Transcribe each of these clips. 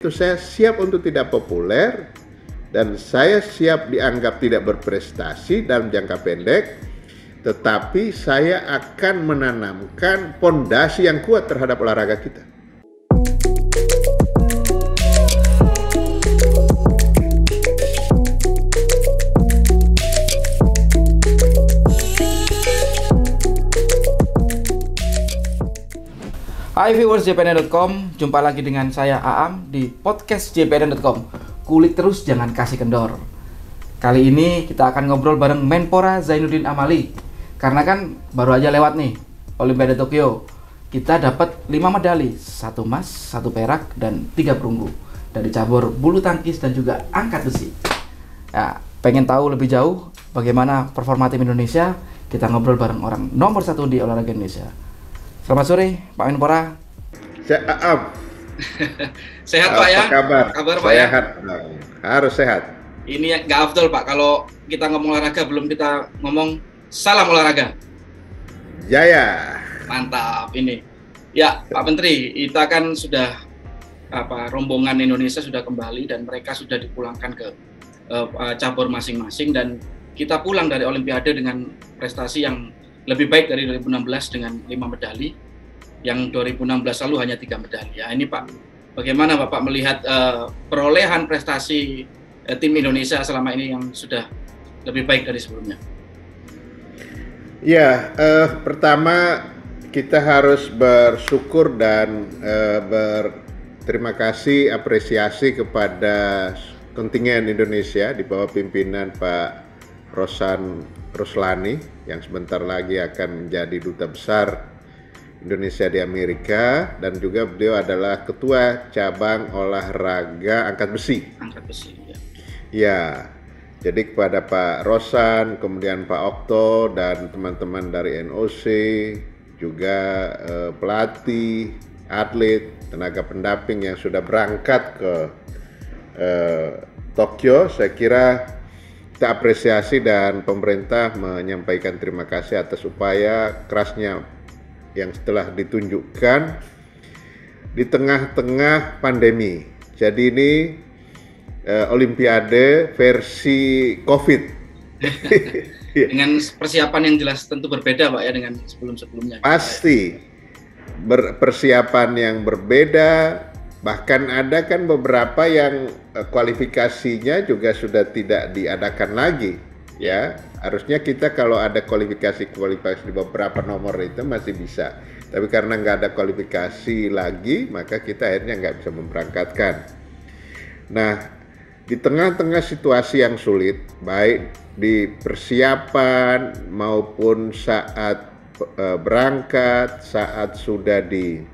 itu saya siap untuk tidak populer dan saya siap dianggap tidak berprestasi dalam jangka pendek, tetapi saya akan menanamkan pondasi yang kuat terhadap olahraga kita. Hai viewers JPN.com, jumpa lagi dengan saya Aam di podcast JPN.com. Kulik terus, jangan kasih kendor. Kali ini kita akan ngobrol bareng Menpora Zainuddin Amali. Karena kan baru aja lewat nih Olimpiade Tokyo. Kita dapat 5 medali, 1 emas, 1 perak, dan 3 perunggu dari cabur bulu tangkis dan juga angkat besi. Ya, pengen tahu lebih jauh bagaimana performa tim Indonesia? Kita ngobrol bareng orang nomor 1 di olahraga Indonesia. Selamat sore, Pak Menpora. Aam. Sehat Pak ya? Apa kabar Pak ya? Sehat. Harus sehat. Ini nggak afdol Pak, kalau kita ngomong olahraga belum kita ngomong salam olahraga. Jaya. Mantap ini. Ya Pak Menteri, kita kan sudah rombongan Indonesia sudah kembali dan mereka sudah dipulangkan ke cabur masing-masing dan kita pulang dari Olimpiade dengan prestasi yang lebih baik dari 2016 dengan 5 medali, yang 2016 lalu hanya 3 medali. Ya, ini Pak, bagaimana Bapak melihat perolehan prestasi tim Indonesia selama ini yang sudah lebih baik dari sebelumnya? Ya, pertama kita harus bersyukur dan berterima kasih, apresiasi kepada kontingen Indonesia di bawah pimpinan Pak Rosan Ruslani yang sebentar lagi akan menjadi duta besar Indonesia di Amerika, dan juga beliau adalah ketua cabang olahraga angkat besi. Angkat besi, ya. Ya, jadi kepada Pak Rosan, kemudian Pak Okto dan teman-teman dari NOC, juga pelatih, atlet, tenaga pendamping yang sudah berangkat ke Tokyo, saya kira kita apresiasi dan pemerintah menyampaikan terima kasih atas upaya kerasnya yang telah ditunjukkan di tengah-tengah pandemi. Jadi ini Olimpiade versi COVID. Dengan persiapan yang jelas tentu berbeda Pak ya dengan sebelum-sebelumnya. Pasti persiapan yang berbeda. Bahkan ada kan beberapa yang kualifikasinya juga sudah tidak diadakan lagi, ya. Harusnya kita kalau ada kualifikasi di beberapa nomor itu masih bisa. Tapi karena nggak ada kualifikasi lagi, maka kita akhirnya nggak bisa memberangkatkan. Nah, di tengah-tengah situasi yang sulit, baik di persiapan maupun saat berangkat, saat sudah di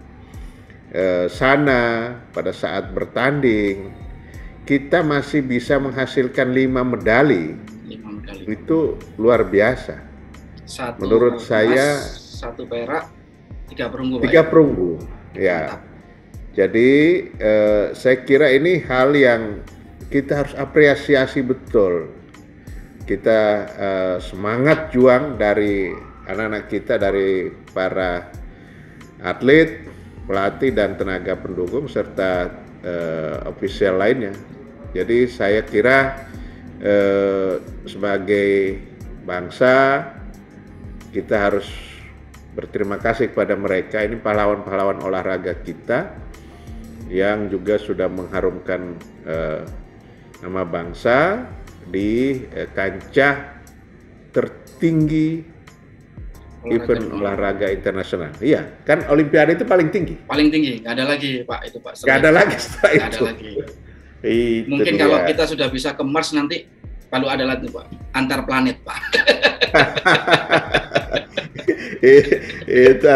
sana, pada saat bertanding, kita masih bisa menghasilkan 5 medali. 5 medali. Itu luar biasa. Menurut saya 1 perak, 3 perunggu. 3 perunggu, ya. Mantap. Jadi saya kira ini hal yang kita harus apresiasi betul. Kita semangat juang dari anak-anak kita, dari para atlet, pelatih dan tenaga pendukung serta ofisial lainnya. Jadi saya kira sebagai bangsa kita harus berterima kasih kepada mereka. Ini pahlawan-pahlawan olahraga kita yang juga sudah mengharumkan nama bangsa di kancah tertinggi event olahraga internasional. Iya, kan Olimpiade itu paling tinggi. Paling tinggi, nggak ada lagi Pak itu Pak. Nggak ada lagi setelah itu. Ada lagi. Mungkin dia. Kalau kita sudah bisa ke Mars nanti, kalau ada lagi Pak, antar planet Pak. Itu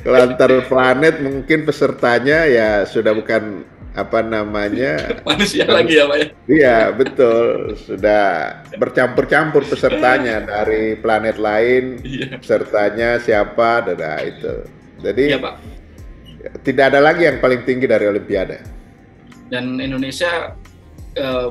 kalau antar planet mungkin pesertanya ya sudah bukan manusia lagi ya Pak ya? Iya betul, sudah bercampur-campur pesertanya dari planet lain, pesertanya siapa, itu. Jadi Pak, tidak ada lagi yang paling tinggi dari Olimpiade. Dan Indonesia,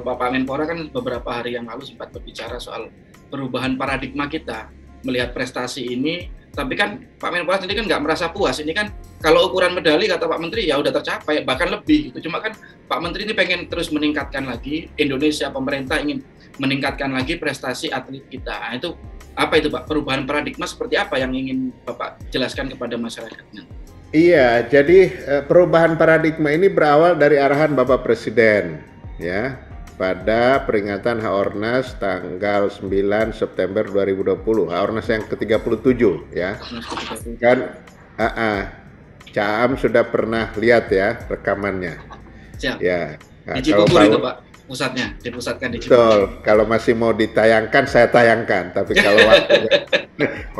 Bapak Menpora kan beberapa hari yang lalu sempat berbicara soal perubahan paradigma kita melihat prestasi ini Tapi kan Pak Menpora sendiri kan nggak merasa puas. Ini kan kalau ukuran medali kata Pak Menteri ya udah tercapai, bahkan lebih gitu. Cuma kan Pak Menteri ini pengen terus meningkatkan lagi, Indonesia, pemerintah ingin meningkatkan lagi prestasi atlet kita. Nah, itu apa itu Pak? Perubahan paradigma seperti apa yang ingin Bapak jelaskan kepada masyarakat? Iya, jadi perubahan paradigma ini berawal dari arahan Bapak Presiden, ya, pada peringatan Haornas tanggal 9 September 2020, Haornas yang ke-37, ya. Kan, Caam sudah pernah lihat ya rekamannya. Siap. Ya. Nah, di Cibubur itu Pak, pusatnya, dipusatkan di Cibubur. Betul, kalau masih mau ditayangkan, saya tayangkan. Tapi kalau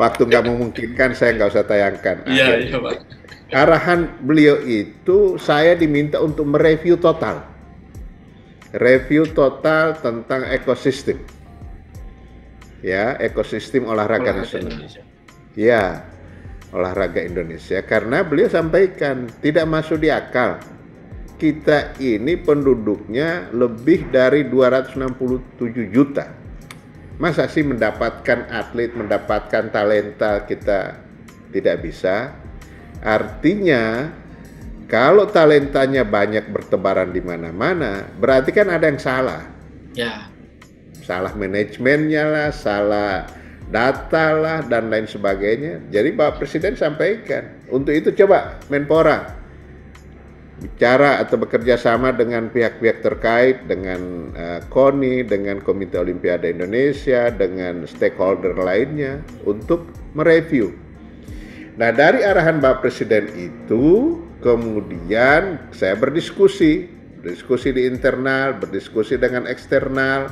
waktu nggak memungkinkan, saya nggak usah tayangkan. Iya, Pak. Arahan beliau itu saya diminta untuk mereview total. Review total tentang ekosistem. Ya, ekosistem olahraga nasional. Ya, olahraga Indonesia. Karena beliau sampaikan, tidak masuk di akal. Kita ini penduduknya lebih dari 267 juta. Masa sih mendapatkan atlet, mendapatkan talenta kita tidak bisa? Artinya, kalau talentanya banyak bertebaran di mana-mana, berarti kan ada yang salah. Ya. Salah manajemennya lah, salah data lah, dan lain sebagainya. Jadi Bapak Presiden sampaikan, untuk itu coba Menpora bicara atau bekerja sama dengan pihak-pihak terkait, dengan KONI, dengan Komite Olimpiade Indonesia, dengan stakeholder lainnya untuk mereview. Nah, dari arahan Bapak Presiden itu, kemudian saya berdiskusi di internal, berdiskusi dengan eksternal,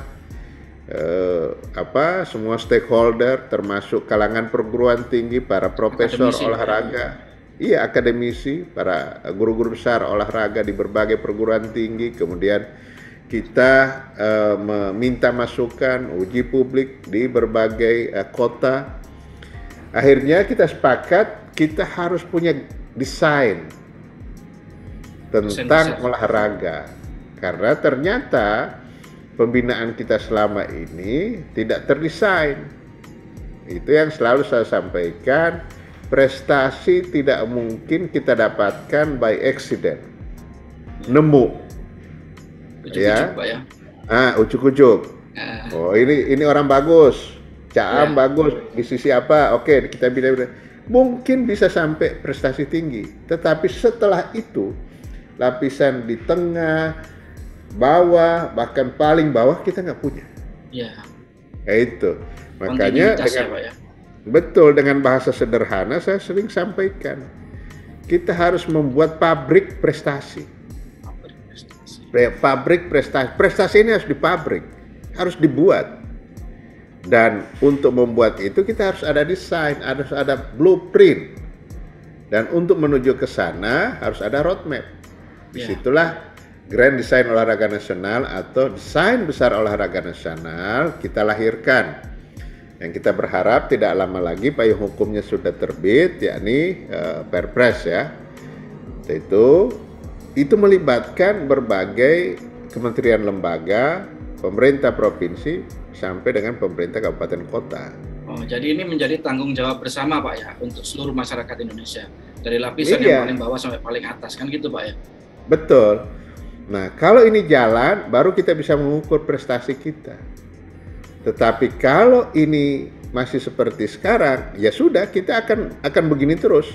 semua stakeholder, termasuk kalangan perguruan tinggi, para profesor olahraga, iya akademisi, para guru-guru besar olahraga di berbagai perguruan tinggi, kemudian kita meminta masukan, uji publik di berbagai kota. Akhirnya kita sepakat kita harus punya desain tentang olahraga, karena ternyata pembinaan kita selama ini tidak terdesain. Itu yang selalu saya sampaikan, prestasi tidak mungkin kita dapatkan by accident, nemu, ujuk-ujuk, Pak, ya. Ujuk-ujuk. Oh ini orang bagus. Caam bagus di sisi apa? Oke, kita bina-bina. Mungkin bisa sampai prestasi tinggi, tetapi setelah itu lapisan di tengah, bawah, bahkan paling bawah kita nggak punya. Iya. Ya itu. Makanya betul, dengan bahasa sederhana saya sering sampaikan, kita harus membuat pabrik prestasi. Pabrik prestasi. Prestasi ini harus dipabrik, harus dibuat. Dan untuk membuat itu kita harus ada desain, harus ada blueprint. Dan untuk menuju ke sana harus ada roadmap. Disitulah Grand Design Olahraga Nasional atau Desain Besar Olahraga Nasional kita lahirkan. Yang kita berharap tidak lama lagi payung hukumnya sudah terbit, yakni Perpres ya. Itu melibatkan berbagai kementerian lembaga, pemerintah provinsi, sampai dengan pemerintah kabupaten kota. Oh, jadi ini menjadi tanggung jawab bersama Pak ya, untuk seluruh masyarakat Indonesia. Dari lapisan yang paling bawah sampai paling atas, kan gitu Pak ya? Betul. Nah, kalau ini jalan, baru kita bisa mengukur prestasi kita. Tetapi kalau ini masih seperti sekarang, ya sudah, kita akan begini terus,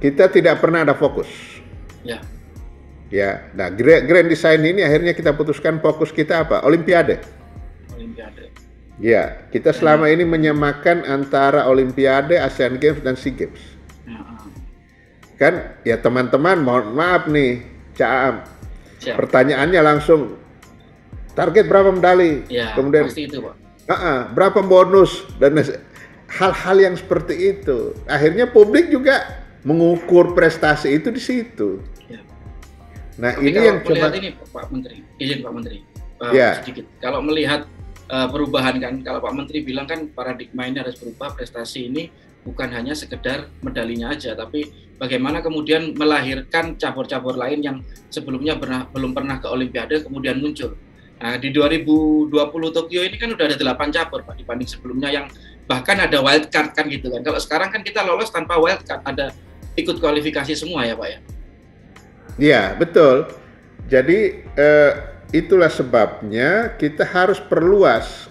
Kita tidak pernah ada fokus. Ya. Ya, nah Grand Design ini akhirnya kita putuskan fokus kita apa? Olimpiade. Ya, kita selama ini menyamakan antara Olimpiade, Asian Games dan SEA Games. Kan, ya teman-teman, mohon maaf nih, Caam. Pertanyaannya langsung, target berapa medali? Ya, kemudian pasti itu Pak. Berapa bonus dan hal-hal yang seperti itu. Akhirnya publik juga mengukur prestasi itu di situ. Nah, tapi ini yang coba ini Pak Menteri, izin Pak Menteri, sedikit. Kalau melihat perubahan kan, kalau Pak Menteri bilang kan paradigma ini harus berubah, prestasi ini bukan hanya sekedar medalinya aja, tapi bagaimana kemudian melahirkan cabur-cabur lain yang sebelumnya belum pernah ke Olimpiade kemudian muncul. Nah, di 2020 Tokyo ini kan udah ada 8 cabur Pak, dibanding sebelumnya yang bahkan ada wild card kan gitu kan. Kalau sekarang kan kita lolos tanpa wild card, ada ikut kualifikasi semua ya Pak ya. Iya, betul. Jadi itulah sebabnya kita harus perluas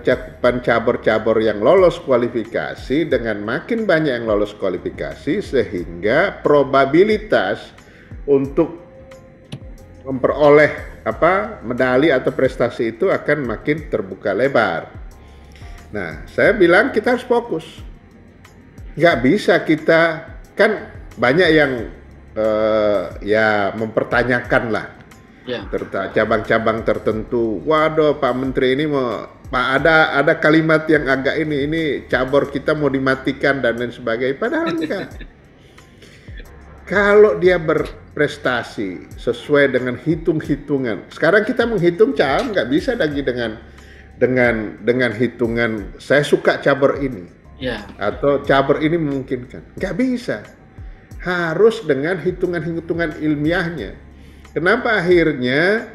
cakupan cabur-cabur yang lolos kualifikasi. Dengan makin banyak yang lolos kualifikasi, sehingga probabilitas untuk memperoleh medali atau prestasi itu akan makin terbuka lebar. Nah, saya bilang kita harus fokus. Nggak bisa kita, kan banyak yang mempertanyakan lah. Ya. Cabang-cabang tertentu, waduh Pak Menteri ini ada kalimat yang agak ini cabur kita mau dimatikan dan lain sebagainya. Padahal enggak. Kalau dia berprestasi sesuai dengan hitung-hitungan. Sekarang kita menghitung cabang nggak bisa lagi dengan hitungan saya suka cabur ini. Ya. Atau cabur ini memungkinkan. Nggak bisa. Harus dengan hitungan-hitungan ilmiahnya. Kenapa akhirnya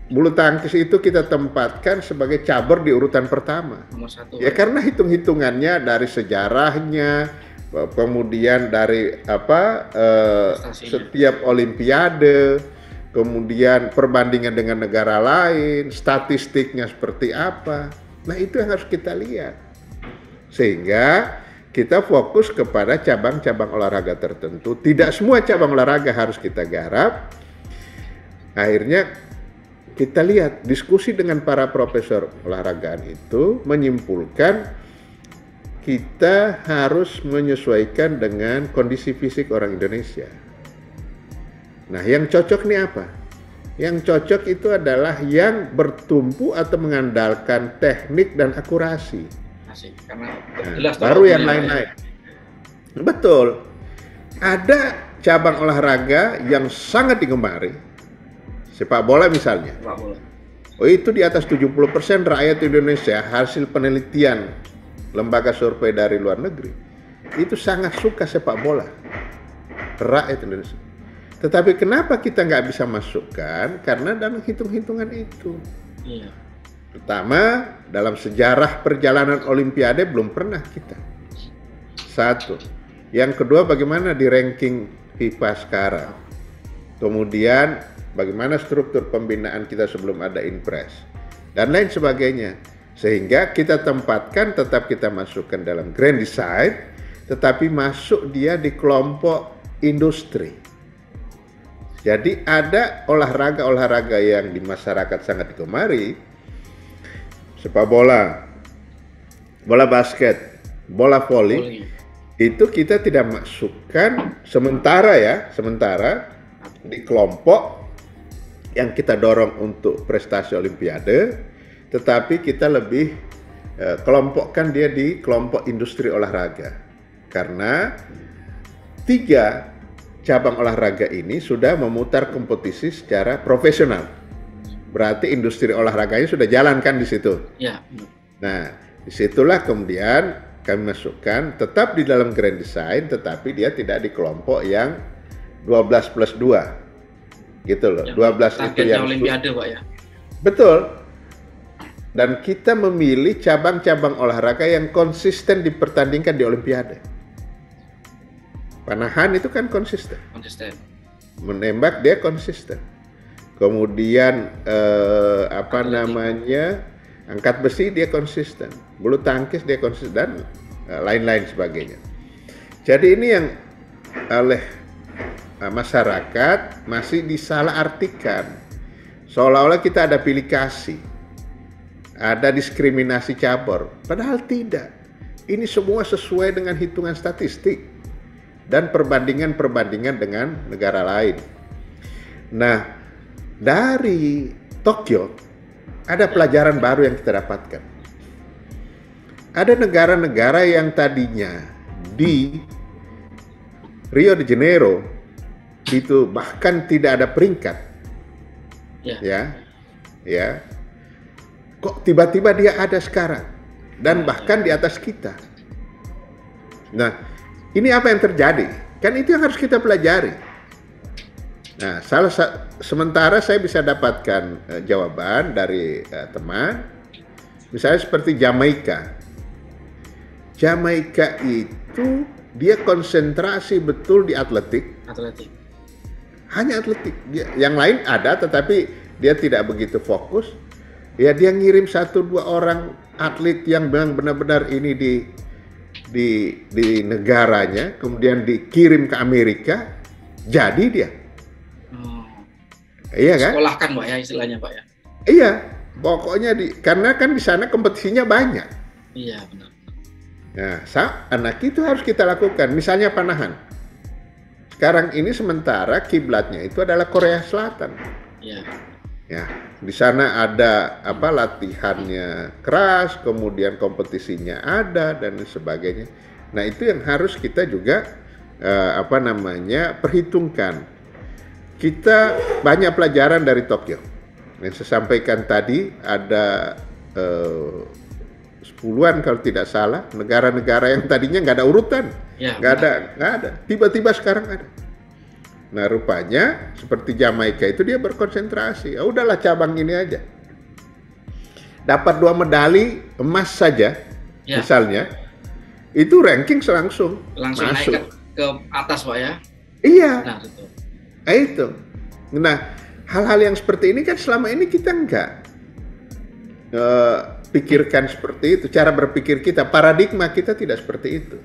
bulu tangkis itu kita tempatkan sebagai cabur di urutan pertama? Nomor 1. Ya karena hitung-hitungannya dari sejarahnya, kemudian dari setiap olimpiade, kemudian perbandingan dengan negara lain, statistiknya seperti apa. Nah itu yang harus kita lihat. Sehingga kita fokus kepada cabang-cabang olahraga tertentu. Tidak semua cabang olahraga harus kita garap. Akhirnya kita lihat diskusi dengan para profesor olahragaan itu menyimpulkan kita harus menyesuaikan dengan kondisi fisik orang Indonesia. Nah, yang cocok nih apa? Yang cocok itu adalah yang bertumpu atau mengandalkan teknik dan akurasi. Karena baru yang lain-lain. Betul. Ada cabang olahraga yang sangat digemari. Sepak bola misalnya. Sepak bola. Oh itu di atas 70% rakyat Indonesia hasil penelitian lembaga survei dari luar negeri itu sangat suka sepak bola. Rakyat Indonesia. Tetapi kenapa kita nggak bisa masukkan? Karena dalam hitung-hitungan itu. Iya. Pertama, dalam sejarah perjalanan Olimpiade belum pernah kita. Satu. Yang kedua, bagaimana di ranking FIFA sekarang. Kemudian bagaimana struktur pembinaan kita sebelum ada Inpres dan lain sebagainya, sehingga kita tempatkan, tetap kita masukkan dalam grand design, tetapi masuk dia di kelompok industri. Jadi ada olahraga-olahraga yang di masyarakat sangat digemari, sepak bola, bola basket, bola voli, itu kita tidak masukkan sementara di kelompok yang kita dorong untuk prestasi olimpiade, tetapi kita lebih kelompokkan dia di kelompok industri olahraga. Karena 3 cabang olahraga ini sudah memutar kompetisi secara profesional. Berarti industri olahraganya sudah jalan kan di situ. Ya. Nah, disitulah kemudian kami masukkan tetap di dalam grand design, tetapi dia tidak di kelompok yang 12+2. Gitu loh, 12 itu yang olimpiade Pak ya. Betul. Dan kita memilih cabang-cabang olahraga yang konsisten dipertandingkan di olimpiade. Panahan itu kan konsisten. Menembak dia konsisten. Kemudian angkat besi dia konsisten. Bulu tangkis dia konsisten dan lain-lain sebagainya. Jadi ini yang oleh masyarakat masih disalahartikan, seolah-olah kita ada pilih kasih, ada diskriminasi cabur, padahal tidak. Ini semua sesuai dengan hitungan statistik dan perbandingan dengan negara lain. Nah, dari Tokyo ada pelajaran baru yang kita dapatkan. Ada negara-negara yang tadinya di Rio de Janeiro itu bahkan tidak ada peringkat, ya, kok tiba-tiba dia ada sekarang dan bahkan di atas kita. Nah, ini apa yang terjadi? Kan itu yang harus kita pelajari. Nah, sementara saya bisa dapatkan jawaban dari teman Misalnya seperti Jamaika. Jamaika itu dia konsentrasi betul di atletik. Hanya atletik. Yang lain ada, tetapi dia tidak begitu fokus. Ya, dia ngirim 1-2 orang atlet yang benar-benar ini di negaranya, kemudian dikirim ke Amerika, jadi dia. Iya kan? Sekolahkan Pak ya, istilahnya Pak ya. Iya, pokoknya karena kan di sana kompetisinya banyak. Iya benar. Nah, anak itu harus kita lakukan. Misalnya panahan. Sekarang ini sementara kiblatnya itu adalah Korea Selatan. Iya. Ya, di sana ada latihannya keras, kemudian kompetisinya ada dan sebagainya. Nah, itu yang harus kita juga perhitungkan. Kita banyak pelajaran dari Tokyo. Yang saya sampaikan tadi ada 10-an kalau tidak salah negara-negara yang tadinya nggak ada urutan, nggak ada. Tiba-tiba sekarang ada. Nah, rupanya seperti Jamaika itu dia berkonsentrasi. Ya udahlah, cabang ini aja. Dapat 2 medali emas saja, misalnya, itu ranking langsung masuk. Naik ke atas Pak ya. Iya. Nah, itu. Nah, hal-hal yang seperti ini kan selama ini kita enggak pikirkan seperti itu. Cara berpikir kita, paradigma kita tidak seperti itu.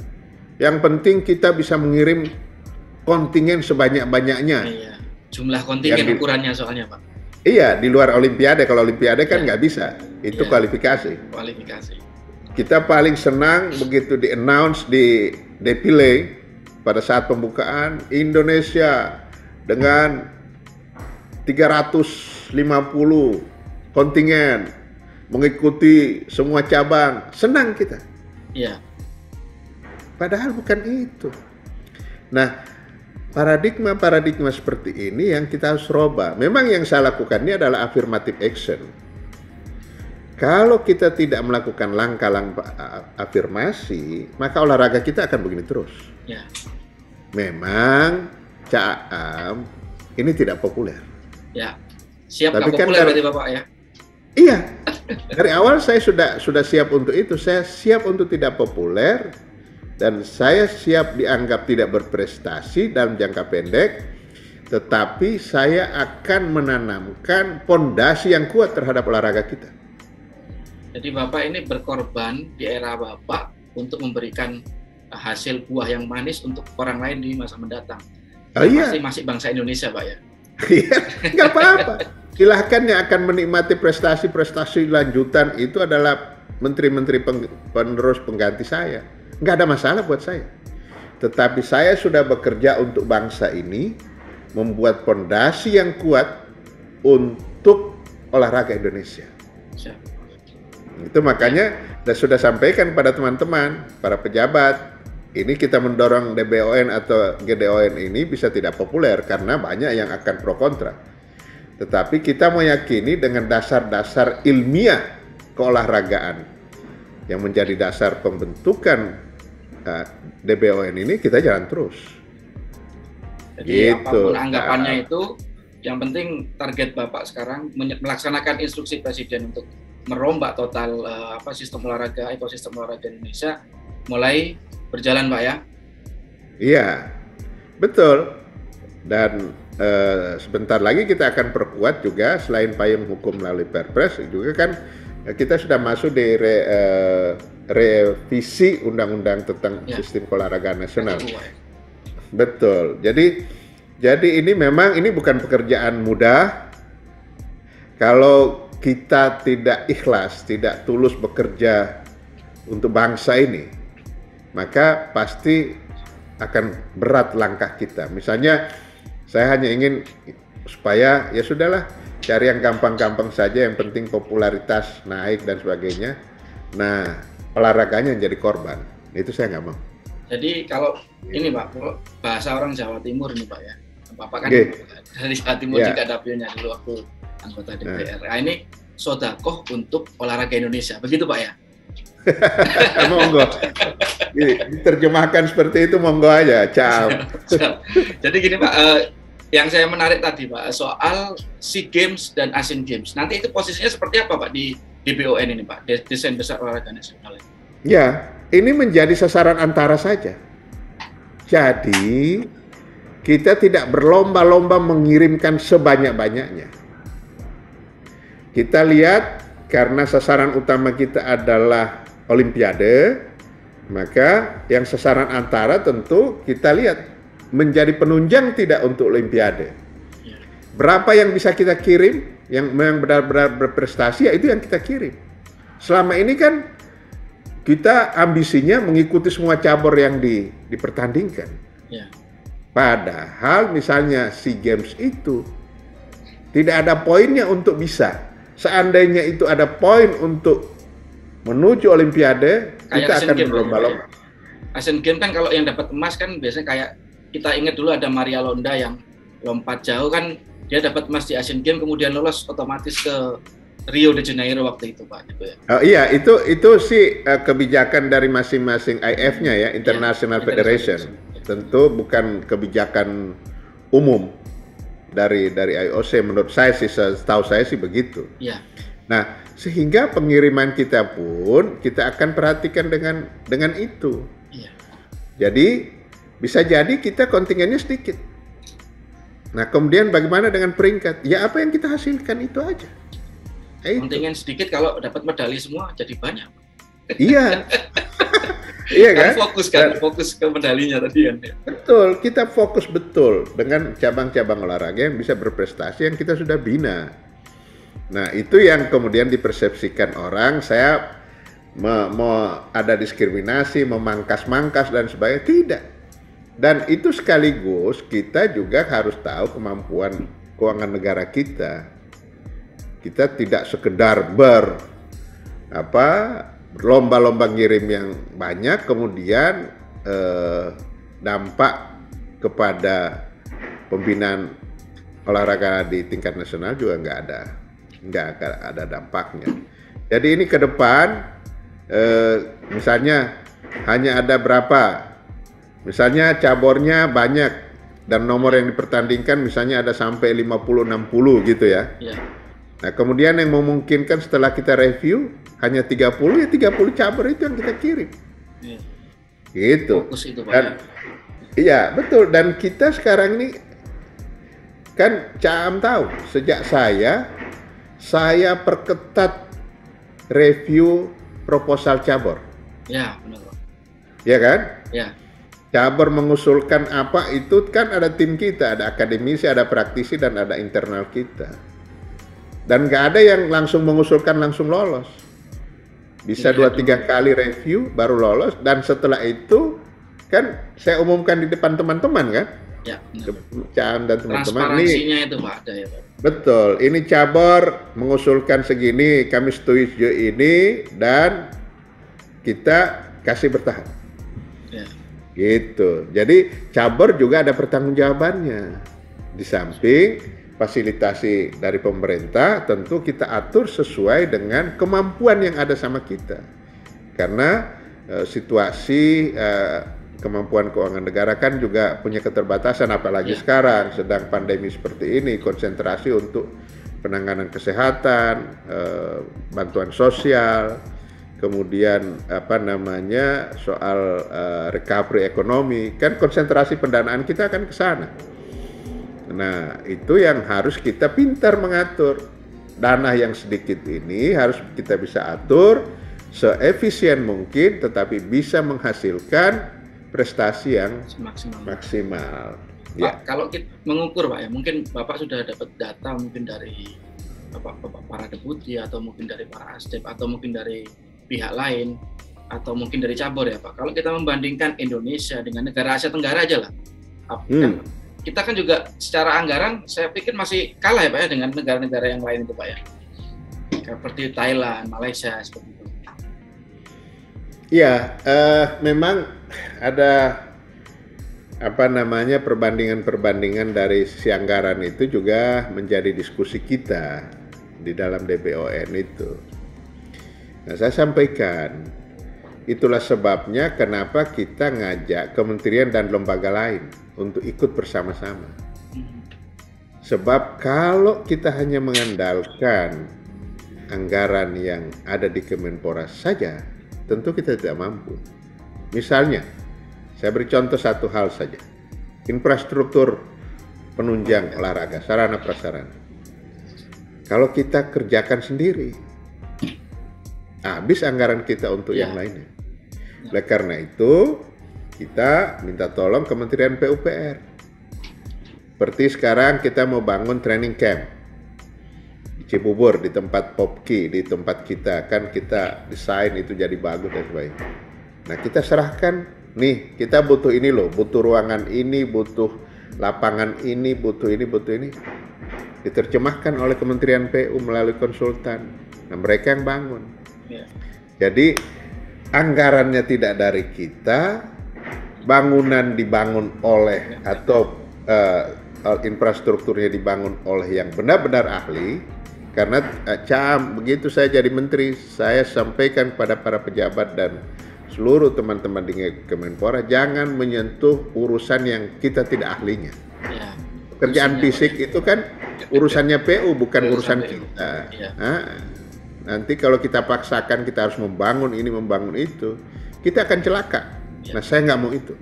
Yang penting kita bisa mengirim kontingen sebanyak-banyaknya. Iya. Jumlah kontingen ukurannya soalnya Pak. Iya, di luar Olimpiade. Kalau Olimpiade kan nggak bisa. Itu kualifikasi. Kita paling senang begitu di-announce di defile pada saat pembukaan Indonesia dengan 350 kontingen mengikuti semua cabang. Senang kita. Iya. Padahal bukan itu. Nah, paradigma seperti ini yang kita harus rubah. Memang yang saya lakukan ini adalah affirmative action. Kalau kita tidak melakukan langkah-langkah afirmasi, maka olahraga kita akan begini terus. Ya. Memang Caam ini tidak populer. Ya. Siap nggak populer berarti Bapak ya? Iya. Dari awal saya sudah siap untuk itu. Saya siap untuk tidak populer. Dan saya siap dianggap tidak berprestasi dalam jangka pendek, tetapi saya akan menanamkan pondasi yang kuat terhadap olahraga kita. Jadi Bapak ini berkorban di era Bapak untuk memberikan hasil buah yang manis untuk orang lain di masa mendatang. Iya. Masih bangsa Indonesia Pak ya? Iya, nggak apa-apa. Silahkan yang akan menikmati prestasi-prestasi lanjutan itu adalah menteri-menteri penerus pengganti saya. Nggak ada masalah buat saya. Tetapi saya sudah bekerja untuk bangsa ini, membuat pondasi yang kuat untuk olahraga Indonesia. Siap. Itu makanya saya sudah sampaikan pada teman-teman, para pejabat, ini kita mendorong DBON atau GDON ini bisa tidak populer karena banyak yang akan pro kontra. Tetapi kita meyakini dengan dasar-dasar ilmiah keolahragaan yang menjadi dasar pembentukan DBON ini, kita jalan terus. Jadi gitu. Apapun anggapannya itu, yang penting target Bapak sekarang melaksanakan instruksi Presiden untuk merombak total sistem olahraga, ekosistem olahraga Indonesia mulai berjalan Pak ya? Iya, betul. Dan sebentar lagi kita akan perkuat juga, selain payung hukum melalui Perpres, juga kan kita sudah masuk di revisi undang-undang tentang sistem keolahragaan nasional. Betul. Jadi ini memang bukan pekerjaan mudah. Kalau kita tidak ikhlas, tidak tulus bekerja untuk bangsa ini, maka pasti akan berat langkah kita. Misalnya saya hanya ingin supaya ya sudahlah, cari yang gampang-gampang saja, yang penting popularitas naik dan sebagainya. Nah, olahraganya yang jadi korban, itu saya nggak mau. Jadi kalau ini Pak, bahasa orang Jawa Timur nih Pak ya, Bapak kan dari Jawa Timur juga dapilnya dulu waktu anggota DPR. Nah, ini sodakoh untuk olahraga Indonesia, begitu Pak ya? Monggo, diterjemahkan seperti itu, monggo aja, Caam. Jadi gini Pak, yang saya menarik tadi Pak, soal SEA Games dan Asian Games. Nanti itu posisinya seperti apa Pak di DBON ini Pak, Desain Besar Olahraga Nasional. Ya, ini menjadi sasaran antara saja. Jadi kita tidak berlomba-lomba mengirimkan sebanyak-banyaknya. Kita lihat karena sasaran utama kita adalah Olimpiade, maka yang sasaran antara tentu kita lihat menjadi penunjang tidak untuk Olimpiade. Berapa yang bisa kita kirim, yang benar-benar berprestasi, ya itu yang kita kirim. Selama ini kan kita ambisinya mengikuti semua cabur yang dipertandingkan. Ya. Padahal misalnya SEA Games itu tidak ada poinnya untuk bisa. Seandainya itu ada poin untuk menuju Olimpiade, kita akan berlomba-lomba. Asian Games kan kalau yang dapat emas kan biasanya kayak kita ingat dulu ada Maria Londa yang lompat jauh kan, dia dapat emas di Asian Games kemudian lolos otomatis ke Rio de Janeiro waktu itu Pak. Gitu ya. Oh iya, itu sih kebijakan dari masing-masing IF-nya ya, International Federation. Tentu bukan kebijakan umum dari IOC. Menurut saya sih, setahu saya sih begitu. Iya. Nah, sehingga pengiriman kita pun kita akan perhatikan dengan itu. Iya. Jadi bisa jadi kita kontingennya sedikit. Nah, kemudian bagaimana dengan peringkat? Ya apa yang kita hasilkan itu aja. Kontingen sedikit, kalau dapat medali semua jadi banyak. Iya. Iya kan? Fokus ke medalinya tadi kan. Betul, kita fokus betul dengan cabang-cabang olahraga yang bisa berprestasi yang kita sudah bina. Nah, itu yang kemudian dipersepsikan orang, saya mau ada diskriminasi, memangkas-mangkas dan sebagainya. Tidak. Dan itu sekaligus kita juga harus tahu kemampuan keuangan negara kita. Kita tidak sekedar berlomba-lomba ngirim yang banyak, kemudian dampak kepada pembinaan olahraga di tingkat nasional juga nggak ada dampaknya. Jadi ini ke depan, misalnya hanya ada berapa, misalnya cabornya banyak dan nomor yang dipertandingkan misalnya ada sampai 50-60 gitu ya. Nah, kemudian yang memungkinkan setelah kita review hanya 30, ya 30 cabur itu yang kita kirim. Gitu. Fokus itu, Pak. Dan, iya, betul. Dan kita sekarang ini kan Caam tahu, sejak saya perketat review proposal cabur. Ya, benar. Ya kan? Ya. Cabur mengusulkan apa itu kan ada tim kita, ada akademisi, ada praktisi, dan ada internal kita. Dan nggak ada yang langsung mengusulkan langsung lolos. Bisa 2-3 kali review baru lolos, dan setelah itu kan saya umumkan di depan teman-teman kan? Ya. Caam dan teman-teman. Transparansinya itu Pak ada ya Pak. Betul. Ini cabur mengusulkan segini, kami setuju ini, dan kita kasih bertahap. Ya. Gitu. Jadi cabur juga ada pertanggungjawabannya. Di samping fasilitasi dari pemerintah, tentu kita atur sesuai dengan kemampuan yang ada sama kita. Karena situasi kemampuan keuangan negara kan juga punya keterbatasan, apalagi sekarang sedang pandemi seperti ini, konsentrasi untuk penanganan kesehatan, bantuan sosial, kemudian soal recovery ekonomi, kan konsentrasi pendanaan kita akan ke sana. Nah, itu yang harus kita pintar mengatur. Dana yang sedikit ini harus kita bisa atur seefisien mungkin, tetapi bisa menghasilkan prestasi yang maksimal. Pak, ya. Kalau kita mengukur Pak ya, mungkin Bapak sudah dapat data mungkin dari para deputi, atau mungkin dari para asdep, atau mungkin dari pihak lain, atau mungkin dari cabur ya Pak. Kalau kita membandingkan Indonesia dengan negara Asia Tenggara aja lah, kita kan juga secara anggaran saya pikir masih kalah ya Pak ya dengan negara-negara yang lain itu Pak ya. Seperti Thailand, Malaysia seperti itu. Iya, memang ada perbandingan dari sisi anggaran itu juga menjadi diskusi kita di dalam DBON itu. Nah, saya sampaikan itulah sebabnya kenapa kita ngajak kementerian dan lembaga lain untuk ikut bersama-sama. Sebab kalau kita hanya mengandalkan anggaran yang ada di Kemenpora saja, tentu kita tidak mampu. Misalnya, saya beri contoh satu hal saja. Infrastruktur penunjang olahraga, sarana prasarana. Kalau kita kerjakan sendiri, habis anggaran kita untuk yang lainnya. Oleh karena itu, kita minta tolong Kementerian PUPR. Seperti sekarang kita mau bangun training camp di Cibubur, di tempat Popki, di tempat kita. Kan kita desain itu jadi bagus dan sebagainya. Nah, kita serahkan, nih kita butuh ini loh, butuh ruangan ini, butuh lapangan ini, butuh ini, butuh ini. Diterjemahkan oleh Kementerian PU melalui konsultan. Nah, mereka yang bangun. Jadi anggarannya tidak dari kita, bangunan dibangun oleh atau infrastrukturnya dibangun oleh yang benar-benar ahli. Karena begitu saya jadi menteri, saya sampaikan kepada para pejabat dan seluruh teman-teman di Kemenpora, jangan menyentuh urusan yang kita tidak ahlinya. Pekerjaan fisik itu kan urusannya PU, bukan urusan kita. Nanti kalau kita paksakan kita harus membangun ini, membangun itu, kita akan celaka. Nah, saya nggak mau itu.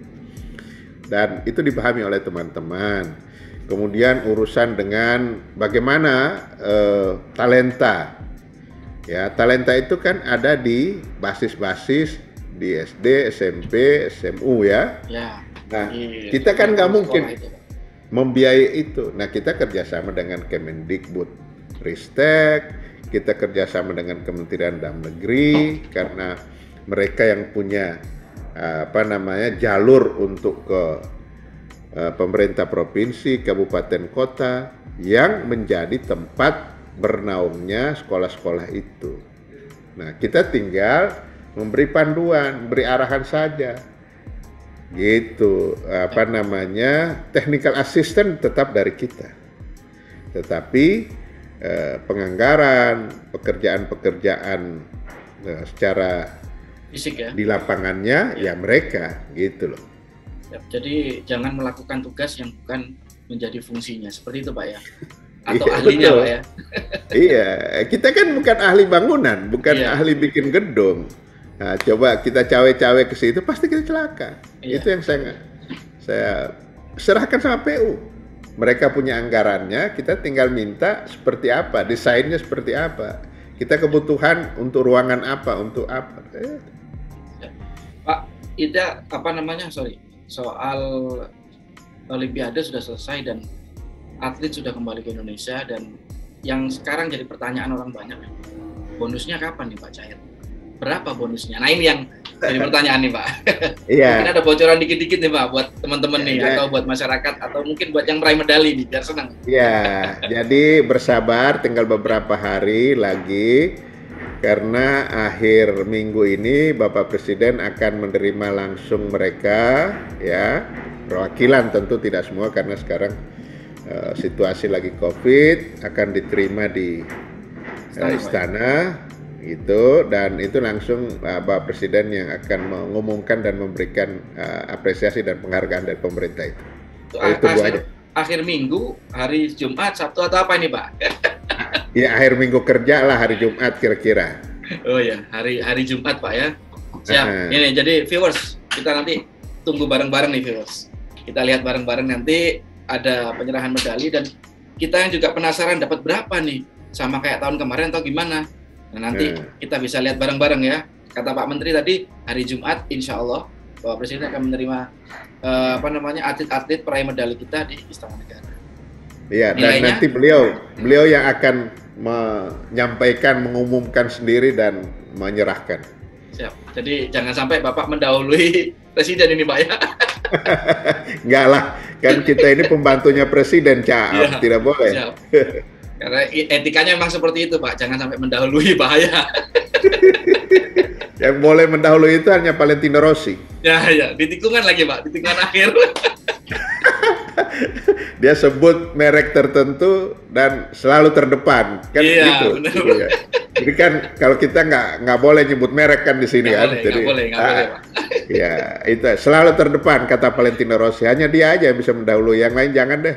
Dan itu dipahami oleh teman-teman. Kemudian urusan dengan bagaimana talenta. Ya, talenta itu kan ada di basis-basis di SD, SMP, SMU ya. Nah, kita kan nggak mungkin membiayai itu. Nah, kita kerjasama dengan Kemendikbud Ristek, kita kerjasama dengan Kementerian Dalam Negeri karena mereka yang punya jalur untuk ke pemerintah provinsi, kabupaten, kota yang menjadi tempat bernaungnya sekolah-sekolah itu. Nah, kita tinggal memberi panduan, beri arahan saja. Gitu, technical assistant tetap dari kita. Tetapi penganggaran, pekerjaan-pekerjaan secara fisik ya di lapangannya ya mereka gitu loh. Jadi jangan melakukan tugas yang bukan menjadi fungsinya, seperti itu Pak ya, atau ahlinya betul. Pak ya. Iya, kita kan bukan ahli bangunan, bukan ahli bikin gedung. Nah, coba kita cawe-cawe ke situ pasti kita celaka. Itu yang saya serahkan sama PU. Mereka punya anggarannya, kita tinggal minta seperti apa, desainnya seperti apa. Kita kebutuhan untuk ruangan apa, untuk apa. Pak, Ida soal Olimpiade sudah selesai dan atlet sudah kembali ke Indonesia, dan yang sekarang jadi pertanyaan orang banyak, bonusnya kapan nih Pak cair? Berapa bonusnya? Nah, ini yang jadi pertanyaan nih Pak. Mungkin ada bocoran dikit-dikit nih Pak buat teman-teman nih, atau buat masyarakat, atau mungkin buat yang meraih medali nih, biar senang. Ya, jadi bersabar, tinggal beberapa hari lagi. Karena akhir minggu ini Bapak Presiden akan menerima langsung mereka, ya, perwakilan tentu tidak semua karena sekarang situasi lagi COVID, akan diterima di istana gitu, dan itu langsung Bapak Presiden yang akan mengumumkan dan memberikan apresiasi dan penghargaan dari pemerintah itu. Akhir minggu, hari Jumat, Sabtu atau apa ini Pak? Ya, akhir minggu kerja lah, hari Jumat kira-kira. Oh ya, hari Jumat Pak ya. Siap. Ini jadi viewers, kita nanti tunggu bareng-bareng nih viewers. Kita lihat bareng-bareng nanti ada penyerahan medali, dan kita yang juga penasaran dapat berapa nih, sama kayak tahun kemarin atau gimana. Nah, nanti kita bisa lihat bareng-bareng ya. Kata Pak Menteri tadi, hari Jumat insya Allah Bapak Presiden akan menerima atlet-atlet peraih medali kita di Istana Negara. Iya, dan nanti beliau yang akan menyampaikan, mengumumkan sendiri dan menyerahkan. Siap. Jadi jangan sampai Bapak mendahului Presiden ini Pak ya. Enggak lah, kan kita ini pembantunya Presiden, Cak. Tidak boleh. Siap. Karena etikanya memang seperti itu Pak, jangan sampai mendahului, bahaya. Yang boleh mendahului itu hanya Valentino Rossi. Ya, di tikungan lagi Pak, di tikungan akhir. Dia sebut merek tertentu dan selalu terdepan, kan gitu. Benar. Jadi kan kalau kita nggak boleh nyebut merek kan di sini kan. Nggak boleh, Pak. Ya, itu selalu terdepan kata Valentino Rossi. Hanya dia aja yang bisa mendahului, yang lain jangan deh.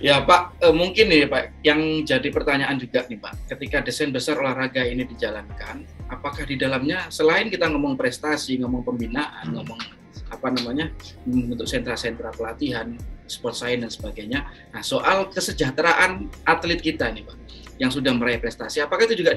Ya Pak, mungkin nih Pak, yang jadi pertanyaan juga nih Pak, ketika desain besar olahraga ini dijalankan, apakah di dalamnya selain kita ngomong prestasi, ngomong pembinaan, ngomong apa namanya, membentuk sentra-sentra pelatihan, sport science dan sebagainya, nah soal kesejahteraan atlet kita nih Pak, yang sudah meraih prestasi, apakah itu juga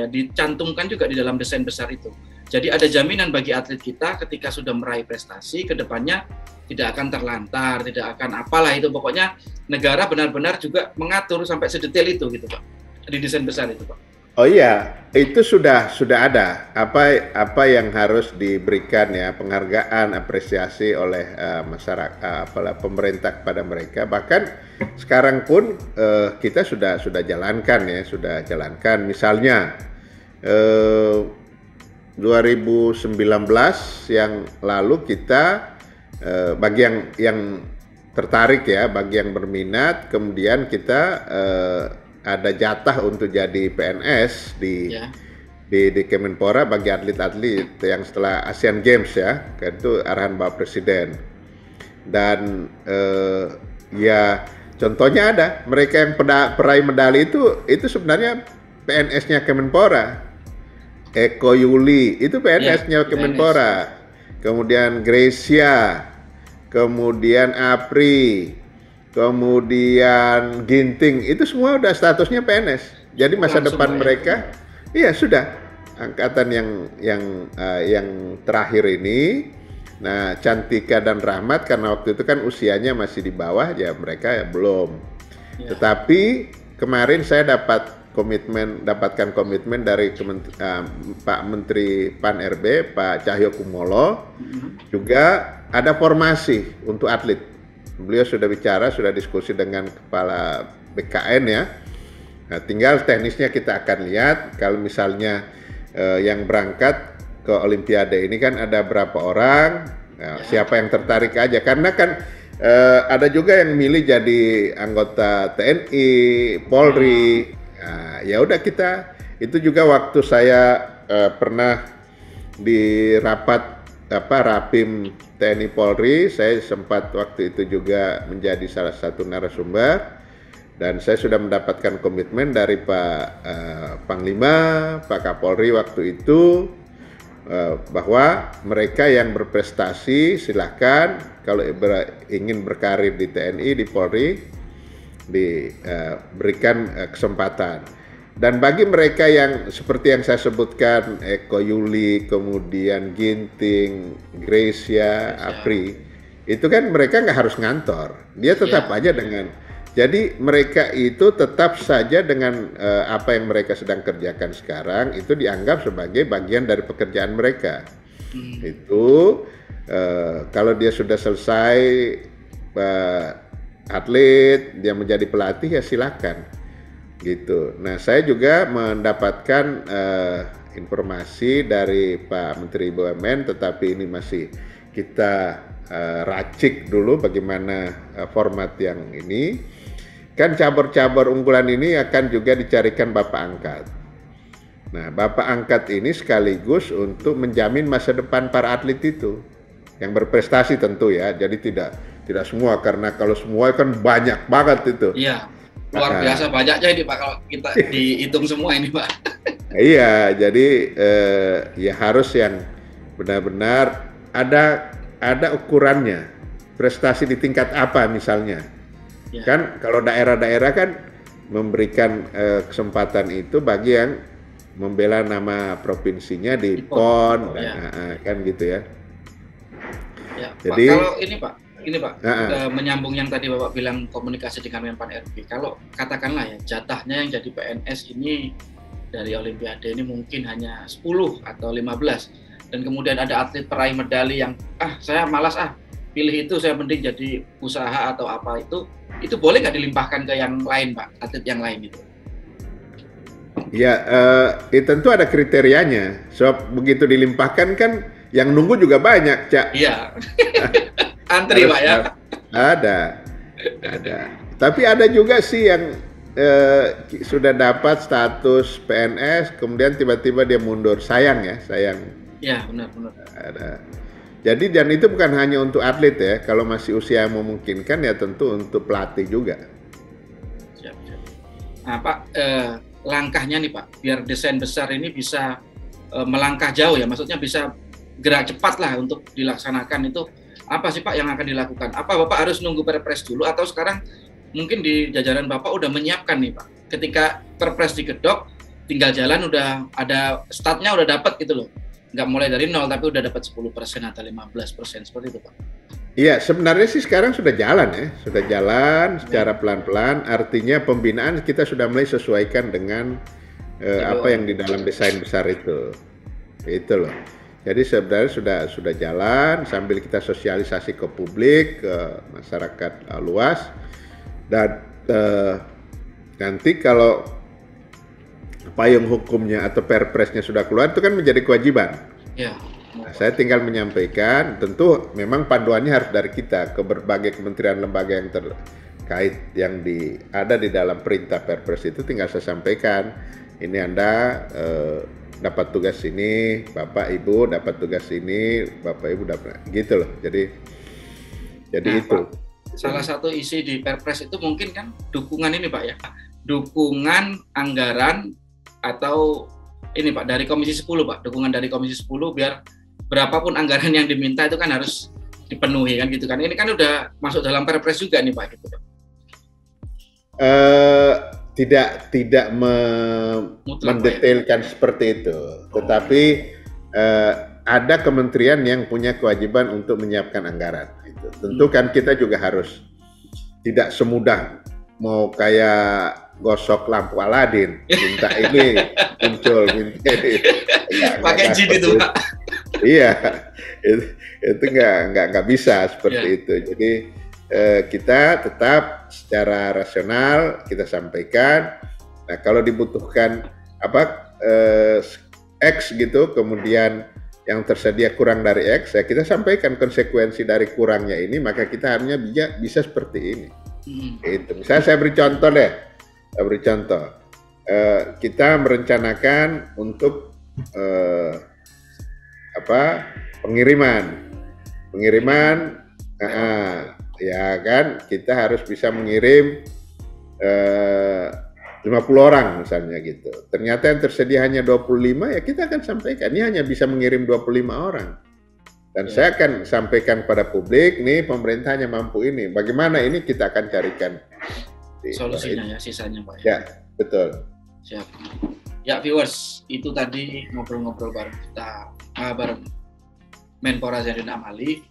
dicantumkan juga di dalam desain besar itu? Jadi ada jaminan bagi atlet kita ketika sudah meraih prestasi, ke depannya tidak akan terlantar, tidak akan apalah itu. Pokoknya negara benar-benar juga mengatur sampai sedetail itu gitu Pak, di desain besar itu Pak. Oh iya, itu sudah ada. Apa yang harus diberikan ya, penghargaan, apresiasi oleh masyarakat, pemerintah kepada mereka. Bahkan sekarang pun kita sudah jalankan ya, Misalnya 2019 yang lalu kita bagi yang tertarik ya, bagi yang berminat, kemudian kita ada jatah untuk jadi PNS di Kemenpora bagi atlet-atlet yang setelah Asian Games ya, itu arahan Bapak Presiden. Dan ya contohnya ada mereka yang peraih medali itu sebenarnya PNS-nya Kemenpora. Eko Yuli itu PNS-nya Kemenpora. Kemudian Gracia, kemudian Apri, kemudian Ginting, itu semua udah statusnya PNS. Jadi masa depan mereka, iya sudah angkatan yang terakhir ini. Nah, Cantika dan Rahmat karena waktu itu kan usianya masih di bawah, ya mereka ya belum. Tetapi kemarin saya dapatkan komitmen dari Pak Menteri Pan RB, Pak Cahyo Kumolo, juga ada formasi untuk atlet. Beliau sudah diskusi dengan kepala BKN ya. Nah, tinggal teknisnya kita akan lihat. Kalau misalnya yang berangkat ke Olimpiade ini kan ada berapa orang, siapa yang tertarik aja. Karena kan ada juga yang milih jadi anggota TNI, Polri. Nah, ya udah itu juga waktu saya pernah di rapat Rapim TNI Polri, saya sempat waktu itu juga menjadi salah satu narasumber dan saya sudah mendapatkan komitmen dari Pak Panglima, Pak Kapolri waktu itu bahwa mereka yang berprestasi silahkan, kalau ingin berkarir di TNI, di Polri, diberikan kesempatan. Dan bagi mereka yang seperti yang saya sebutkan, Eko Yuli, kemudian Ginting, Gracia, Apri, itu kan mereka nggak harus ngantor, dia tetap aja dengan, jadi mereka itu tetap saja dengan apa yang mereka sedang kerjakan sekarang itu dianggap sebagai bagian dari pekerjaan mereka. Itu kalau dia sudah selesai atlet, dia menjadi pelatih, ya silakan gitu. Nah, saya juga mendapatkan informasi dari Pak Menteri BUMN, tetapi ini masih kita racik dulu bagaimana format yang ini. Kan cabur-cabur unggulan ini akan juga dicarikan Bapak Angkat. Nah, Bapak Angkat ini sekaligus untuk menjamin masa depan para atlet itu yang berprestasi tentu ya. Jadi tidak semua, karena kalau semua kan banyak banget itu. Iya, luar biasa banyaknya ini Pak kalau kita dihitung semua ini Pak. Iya, jadi ya harus yang benar-benar ada ukurannya. Prestasi di tingkat apa misalnya? Ya. Kan kalau daerah-daerah kan memberikan kesempatan itu bagi yang membela nama provinsinya di PON dan kan gitu ya. Ya, jadi Pak, kalau ini Pak, menyambung yang tadi Bapak bilang komunikasi dengan Menpan RB. Kalau katakanlah ya jatahnya yang jadi PNS ini dari Olimpiade ini mungkin hanya 10 atau 15 dan kemudian ada atlet peraih medali yang saya malas pilih itu, saya mending jadi usaha atau apa, itu boleh nggak dilimpahkan ke yang lain Pak, atlet yang lain itu? Ya, tentu ada kriterianya. Sebab begitu dilimpahkan kan yang nunggu juga banyak, Cak. Iya. Antri Pak ya. Ada. Tapi ada juga sih yang sudah dapat status PNS, kemudian tiba-tiba dia mundur. Sayang ya, sayang. Iya, benar. Ada. Jadi dan itu bukan hanya untuk atlet ya, kalau masih usia memungkinkan ya tentu untuk pelatih juga. Siap, siap. Nah Pak, langkahnya nih Pak, biar desain besar ini bisa melangkah jauh ya, maksudnya bisa gerak cepat lah untuk dilaksanakan itu, apa sih Pak yang akan dilakukan? Apa Bapak harus nunggu Perpres dulu atau sekarang mungkin di jajaran Bapak udah menyiapkan nih Pak, ketika Perpres digedok, tinggal jalan udah ada startnya udah dapat gitu loh, nggak mulai dari nol tapi udah dapat 10% atau 15% seperti itu Pak. Iya, sebenarnya sih sekarang sudah jalan ya, sudah jalan secara pelan-pelan. Artinya pembinaan kita sudah mulai sesuaikan dengan apa yang di dalam desain besar itu loh. Jadi sebenarnya sudah jalan sambil kita sosialisasi ke publik, ke masyarakat luas, dan nanti kalau payung hukumnya atau perpresnya sudah keluar itu kan menjadi kewajiban. Ya. Nah, saya tinggal menyampaikan, tentu memang panduannya harus dari kita ke berbagai kementerian lembaga yang terkait yang ada di dalam perintah perpres itu, tinggal saya sampaikan, ini Anda dapat tugas ini, Bapak Ibu dapat tugas ini, Bapak Ibu dapat gitu loh. Jadi nah, itu. Pak, salah satu isi di perpres itu mungkin kan dukungan ini Pak ya, dukungan anggaran atau ini Pak dari Komisi 10 Pak, dukungan dari Komisi 10 biar berapapun anggaran yang diminta itu kan harus dipenuhi kan gitu kan. Ini kan udah masuk dalam perpres juga nih Pak gitu Pak. Tidak mendetailkan seperti itu, tetapi ada kementerian yang punya kewajiban untuk menyiapkan anggaran. Itu. Tentu kan kita juga harus tidak semudah mau kayak gosok lampu Aladin, minta ini muncul, minta ini. Pakai jin itu Pak. Iya, itu nggak bisa seperti itu. Jadi kita tetap secara rasional kita sampaikan. Nah kalau dibutuhkan X gitu, kemudian yang tersedia kurang dari X, ya kita sampaikan konsekuensi dari kurangnya ini, maka kita hanya bisa seperti ini. Itu. Misalnya saya beri contoh deh, kita merencanakan untuk pengiriman, ya kan kita harus bisa mengirim 50 orang misalnya gitu. Ternyata yang tersedia hanya 25, ya kita akan sampaikan ini hanya bisa mengirim 25 orang. Dan saya akan sampaikan pada publik, nih pemerintah hanya mampu ini. Bagaimana ini kita akan carikan solusinya ya, sisanya Pak. Ya, betul. Siap. Ya viewers, itu tadi ngobrol-ngobrol bareng kita, bareng Menpora Zainuddin Amali.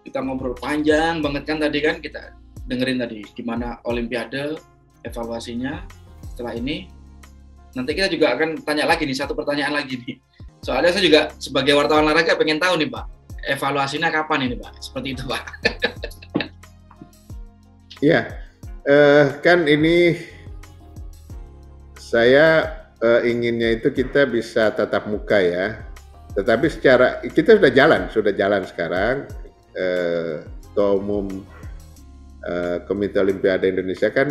Kita ngobrol panjang banget kan tadi kan, kita dengerin tadi gimana Olimpiade, evaluasinya. Setelah ini, nanti kita juga akan tanya lagi nih, satu pertanyaan lagi nih. Soalnya saya juga sebagai wartawan olahraga pengen tahu nih Pak, evaluasinya kapan ini Pak? Seperti itu Pak. Iya, kan ini saya inginnya itu kita bisa tatap muka ya. Tetapi kita sudah jalan sekarang. Ketua Umum Komite Olimpiade Indonesia kan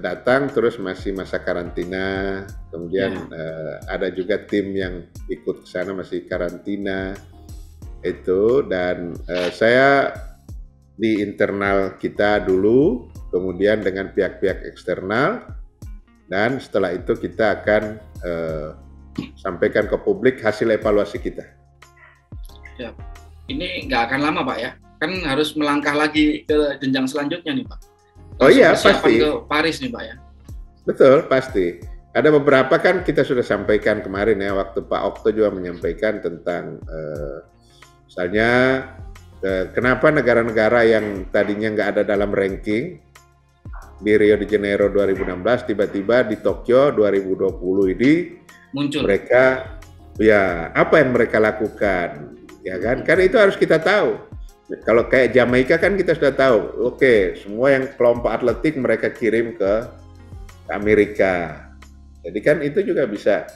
datang terus masih masa karantina. Kemudian ada juga tim yang ikut ke sana masih karantina. Itu dan saya di internal kita dulu, kemudian dengan pihak-pihak eksternal, dan setelah itu kita akan sampaikan ke publik hasil evaluasi kita. Ya. Ini nggak akan lama Pak ya, kan harus melangkah lagi ke jenjang selanjutnya nih Pak. Oh iya pasti. Ke Paris nih Pak ya. Betul pasti. Ada beberapa kan kita sudah sampaikan kemarin ya, waktu Pak Okto juga menyampaikan tentang misalnya kenapa negara-negara yang tadinya nggak ada dalam ranking di Rio de Janeiro 2016 tiba-tiba di Tokyo 2020 ini muncul. Mereka ya apa yang mereka lakukan ya kan? Karena itu harus kita tahu. Kalau kayak Jamaika kan kita sudah tahu. Oke, semua yang kelompok atletik mereka kirim ke Amerika. Jadi kan itu juga bisa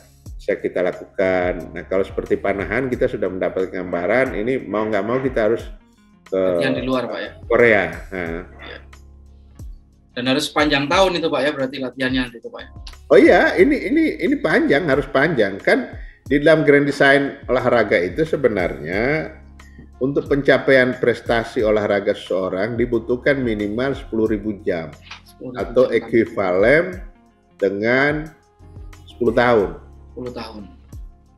kita lakukan. Nah kalau seperti panahan kita sudah mendapat gambaran, ini mau nggak mau kita harus ke latihan di luar Pak ya. Korea. Nah. Ya. Dan harus panjang tahun itu Pak ya, berarti latihannya itu Pak ya. Oh iya, ini panjang, harus panjang kan. Di dalam grand design olahraga itu sebenarnya untuk pencapaian prestasi olahraga seseorang dibutuhkan minimal 10.000 jam 10.000 atau jam. ekuivalen dengan 10 tahun. 10 tahun.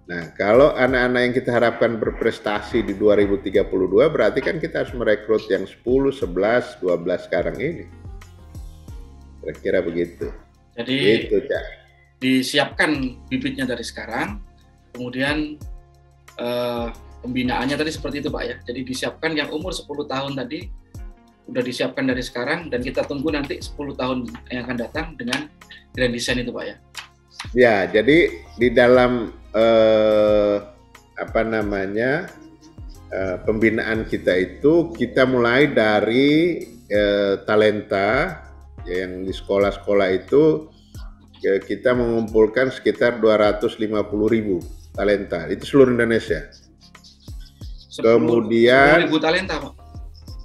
Nah, kalau anak-anak yang kita harapkan berprestasi di 2032 berarti kan kita harus merekrut yang 10, 11, 12 sekarang ini. Kira-kira begitu. Jadi gitu, Cak. Disiapkan bibitnya dari sekarang, kemudian pembinaannya tadi seperti itu Pak ya. Jadi disiapkan yang umur 10 tahun tadi udah disiapkan dari sekarang dan kita tunggu nanti 10 tahun yang akan datang dengan grand design itu Pak ya. Ya, jadi di dalam pembinaan kita itu kita mulai dari talenta yang di sekolah-sekolah itu kita mengumpulkan sekitar 250.000 talenta itu seluruh Indonesia. Kemudian 10.000 talenta Pak.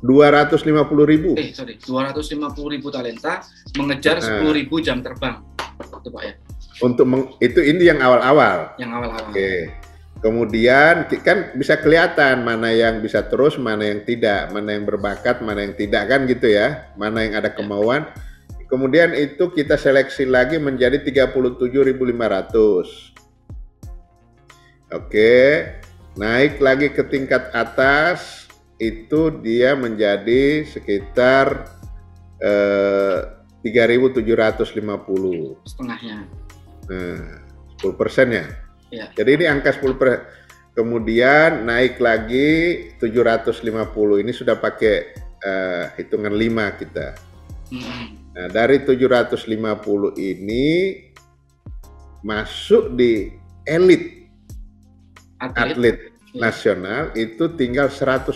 250.000. 250.000 talenta mengejar 10.000 jam terbang. Itu Pak ya. Ini yang awal-awal. Yang awal-awal. Oke. Kemudian kan bisa kelihatan mana yang bisa terus, mana yang tidak, mana yang berbakat, mana yang tidak kan gitu ya. Mana yang ada kemauan. Kemudian itu kita seleksi lagi menjadi 37.500. Oke. Naik lagi ke tingkat atas itu dia menjadi sekitar 3.750. Setengahnya. Nah, 10% ya. Ya. Jadi ini angka 10%. Kemudian naik lagi 750. Ini sudah pakai hitungan 5 kita. Nah, dari 750 ini masuk di atlet nasional itu tinggal 150.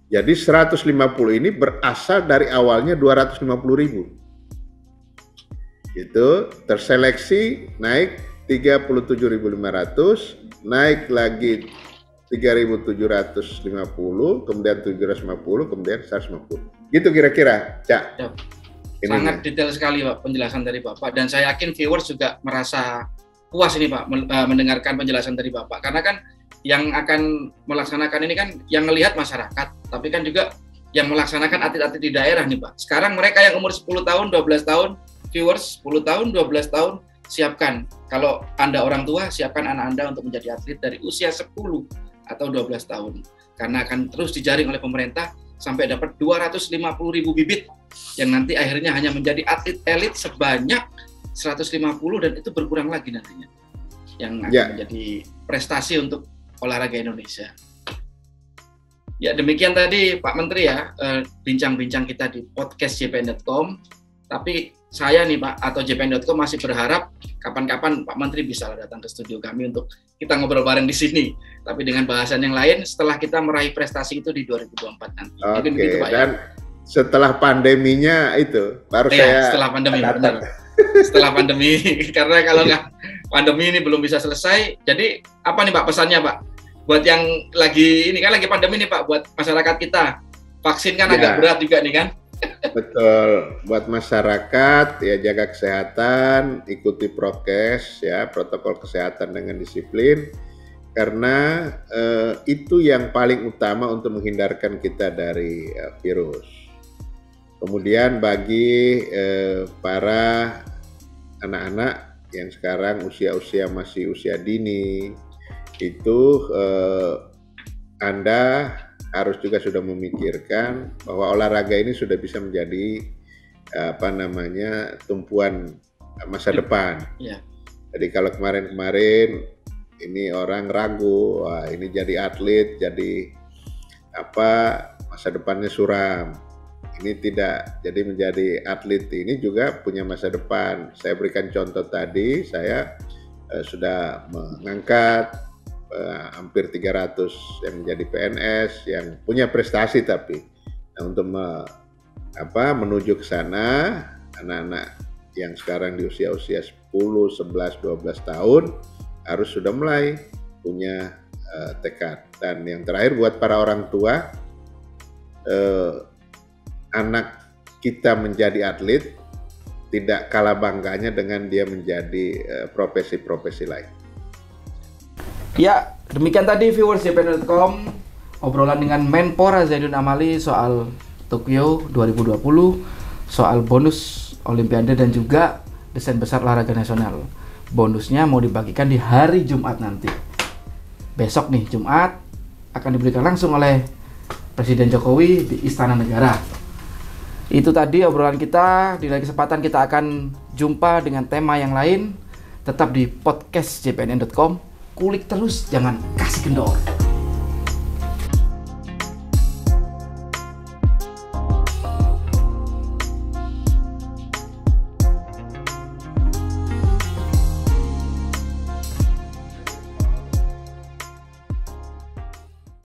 Jadi 150 ini berasal dari awalnya 250.000. Itu terseleksi naik 37.500, naik lagi 3.750, kemudian 750, kemudian 150. Gitu kira-kira, Cak. Sangat detail sekali Pak penjelasan dari Bapak dan saya yakin viewers juga merasa puas ini Pak mendengarkan penjelasan dari Bapak karena kan yang akan melaksanakan ini kan yang melihat masyarakat tapi kan juga yang melaksanakan atlet-atlet di daerah nih Pak. Sekarang mereka yang umur 10 tahun, 12 tahun, viewers 10 tahun, 12 tahun siapkan. Kalau Anda orang tua siapkan anak Anda untuk menjadi atlet dari usia 10 atau 12 tahun karena akan terus dijaring oleh pemerintah sampai dapat 250.000 bibit yang nanti akhirnya hanya menjadi atlet elit sebanyak 150 dan itu berkurang lagi nantinya yang akan menjadi prestasi untuk olahraga Indonesia. Ya demikian tadi Pak Menteri ya bincang-bincang kita di podcast jpn.com. Tapi saya nih Pak atau jpn.com masih berharap kapan-kapan Pak Menteri bisa datang ke studio kami untuk kita ngobrol bareng di sini. Tapi dengan bahasan yang lain setelah kita meraih prestasi itu di 2024 nanti. Oke, begitu, Pak, dan ya? Setelah pandeminya itu baru saya setelah pandemi benar. Setelah pandemi karena kalau nggak pandemi ini belum bisa selesai. Jadi apa nih Pak pesannya Pak buat yang lagi ini kan lagi pandemi nih Pak buat masyarakat kita vaksin kan agak berat juga nih kan. Betul, buat masyarakat ya jaga kesehatan, ikuti prokes ya protokol kesehatan dengan disiplin karena itu yang paling utama untuk menghindarkan kita dari virus. Kemudian bagi para anak-anak yang sekarang usia-usia masih usia dini itu Anda harus juga sudah memikirkan bahwa olahraga ini sudah bisa menjadi tumpuan masa depan. Ya. Jadi kalau kemarin-kemarin ini orang ragu, wah ini jadi atlet, jadi masa depannya suram. Ini tidak, jadi menjadi atlet ini juga punya masa depan. Saya berikan contoh tadi, saya sudah mengangkat hampir 300 yang menjadi PNS yang punya prestasi tapi untuk menuju ke sana anak-anak yang sekarang di usia-usia 10, 11, 12 tahun harus sudah mulai punya tekad. Dan yang terakhir buat para orang tua anak kita menjadi atlet tidak kalah bangganya dengan dia menjadi profesi-profesi lain. Ya, demikian tadi viewers JPN.com obrolan dengan Menpora Zainuddin Amali soal Tokyo 2020, soal bonus Olimpiade dan juga desain besar olahraga nasional. Bonusnya mau dibagikan di hari Jumat nanti. Besok nih Jumat akan diberikan langsung oleh Presiden Jokowi di Istana Negara. Itu tadi obrolan kita. Di lain kesempatan kita akan jumpa dengan tema yang lain. Tetap di podcast jpnn.com. Kulik terus, jangan kasih kendor.